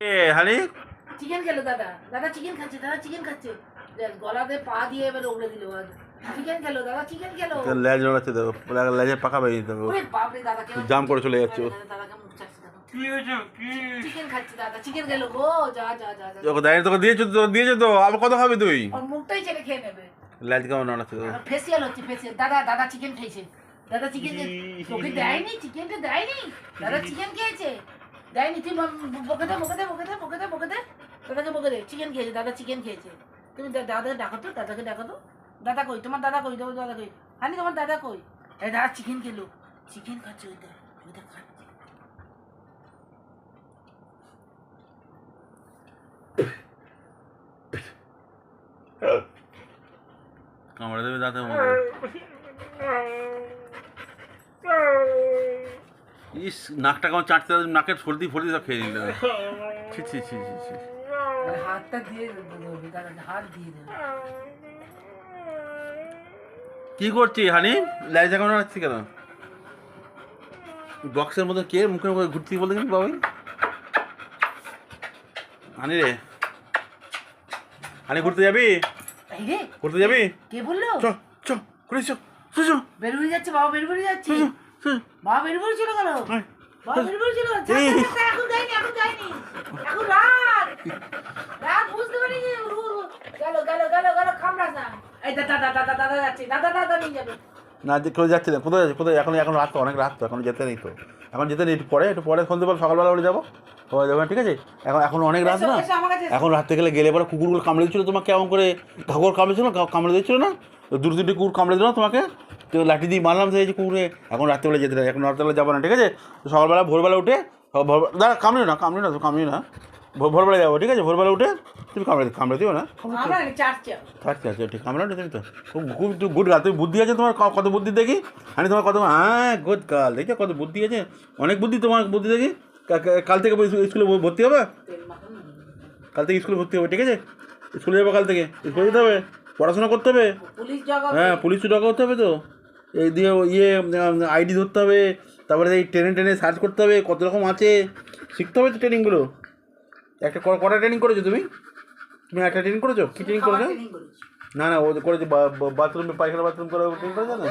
এ হানি chicken খেলো দাদা, দাদা চিকেন খাচ্ছে, দাদা চিকেন খাচ্ছে, গলাতে পা দিয়ে এবার ওগলে দিল। চিকেন খেলো দাদা, চিকেন খেলো। লেজ নড়াচ্ছে দেখো, লেজের পাখা বেরিয়ে দেবো, ওরে বাপরে দাদা কেমন জাম করে চলে যাচ্ছে। দাদাকে মুখ চাচ্ছে দেখো। কি হয়েছে? কি চিকেন খাচ্ছে দাদা, চিকেন খেলো গো। যা যা যা যা। তোকে দাঁড়িয়ে তোকে দিয়েছো তো আবার কত খাবি তুই? ওর মুখটাই ছেড়ে খেয়ে নেবে। লেজ কেমন নড়াচ্ছে? ফেসিয়াল হচ্ছে ফেসিয়াল। দাদা দাদা চিকেন খেয়েছে, দাদা চিকেন তোকে দেয়নি, চিকেনটা দেয়নি, দাদা চিকেন খেয়েছে, দেয়নি। তুই বকে দে বকে দে বকে দে বকে দে বকে দে, দাদাকে বকে দে। চিকেন খেয়েছে দাদা, চিকেন খেয়েছে। তুমি দাদাকে ডাকো তো, দাদাকে ডাকো তো। দাদা কই তোমার, দাদা কই তোমার, দাদা কই? হানি তোমার দাদা কই? এই দাদা চিকেন খেলো, চিকেন খাচ্ছে, ওইটা ওইটা খাচ্ছে। কামড়ে দেবে দাঁতে। ইস, নাকটা কেমন চাটতে, নাকের সর্দি ফর্দি সব খেয়ে নিল। ছি ছি ছি ছি ছি। হাতটা দিয়ে দেবে দাদা, হাত দিয়ে দেবে। কি করছি হানি? লেজ কেমন নড়াচ্ছি কেন? বক্সের মধ্যে কে মুখের মধ্যে ঘুরতে বলতে গেলি বাবাই? হানি রে, হানি ঘুরতে যাবি? এই রে ঘুরতে যাবি? কে বললো? চ চ করে চ চ চ। বের হয়ে যাচ্ছে বাবা, বের হয়ে যাচ্ছে বাবা, বের করে ছিল কেন? বাবা বের করে ছিল এখন যায়নি, এখন যায়নি, এখন রাত রাত বুঝতে পারি। গেল গেল গেল গেল, খামড়াস না। এই দাদা দাদা দাদা দাদা যাচ্ছে, দাদা দাদা নিয়ে যাবে না, যে কেউ যাচ্ছে না। কোথায় যাচ্ছে? কোথায়? এখন রাত তো, অনেক রাত তো, এখন যেতে নেই তো। এখন যেতে নেই, একটু পরে সন্ধ্যে বল, সকালবেলা বলে যাবো, হয়ে যাবে, ঠিক আছে? এখন অনেক রাত না, এখন রাত্রে গেলে পরে কুকুরগুলো কামড়ে দিচ্ছিলো তোমাকে, কেমন করে ঘাগর কামড়েছিল, কামড়ে দিচ্ছিলো না? দুটো দুটি কুকুর কামড়ে দিল তোমাকে, তো লাঠি দিয়ে মারলাম সেই যে কুকুরে। এখন রাত্রেবেলা যেতে না, এখন রাত্রেবেলা যাবো না, ঠিক আছে? তো সকালবেলা ভোরবেলা উঠে, দাঁড়া, কামড়িও না, ভোরবেলা যাবো, ঠিক আছে? ভোরবেলা উঠে তুমি কামড়ে দিও না। আচ্ছা ঠিক, কামড়ে না তুমি তো খুব গুড গার্ল, তুমি বুদ্ধি আছে তোমার, কত বুদ্ধি দেখি। আমি তোমার কত, হ্যাঁ গুড গার্ল, দেখি কত বুদ্ধি আছে, অনেক বুদ্ধি তোমার, বুদ্ধি দেখি। কাল থেকে স্কুলে ভর্তি হবে, কাল থেকে স্কুলে ভর্তি হবে, ঠিক আছে? স্কুলে যাবো কাল থেকে, স্কুলে যেতে হবে, পড়াশোনা করতে হবে। হ্যাঁ, পুলিশ জগা করতে হবে তো। এই দিয়ে আইডি ধরতে হবে, তারপরে এই ট্রেনে সার্চ করতে হবে, কত রকম আছে, শিখতে হবে তো ট্রেনিংগুলো। একটা কটা ট্রেনিং করেছো তুমি? একটা ট্রেনিং করেছো? কী ট্রেনিং করেছো? না ও করেছে, বাথরুমে পায়খানা বাথরুম করে ট্রেনিং করেছে না,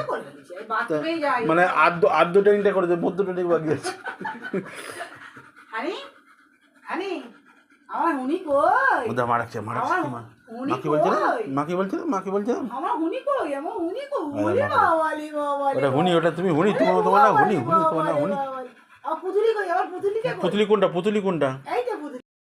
মানে আদ্য ট্রেনিংটা করেছে, মধ্য ট্রেনিং বাকি আছে। আমার হুনি কই? ওদের মারাচ্ছে মা কি বলছিল? আমার হুনি কই? আমার হুনি কই? ওরে বাবালি বাবালি, ওটা হুনি, ওটা তুমি হুনি, তোমার না হুনি, তোমার না হুনি। আমার পুতুলি কই? আমার পুতুলি কে কই? পুতুলি কোনটা?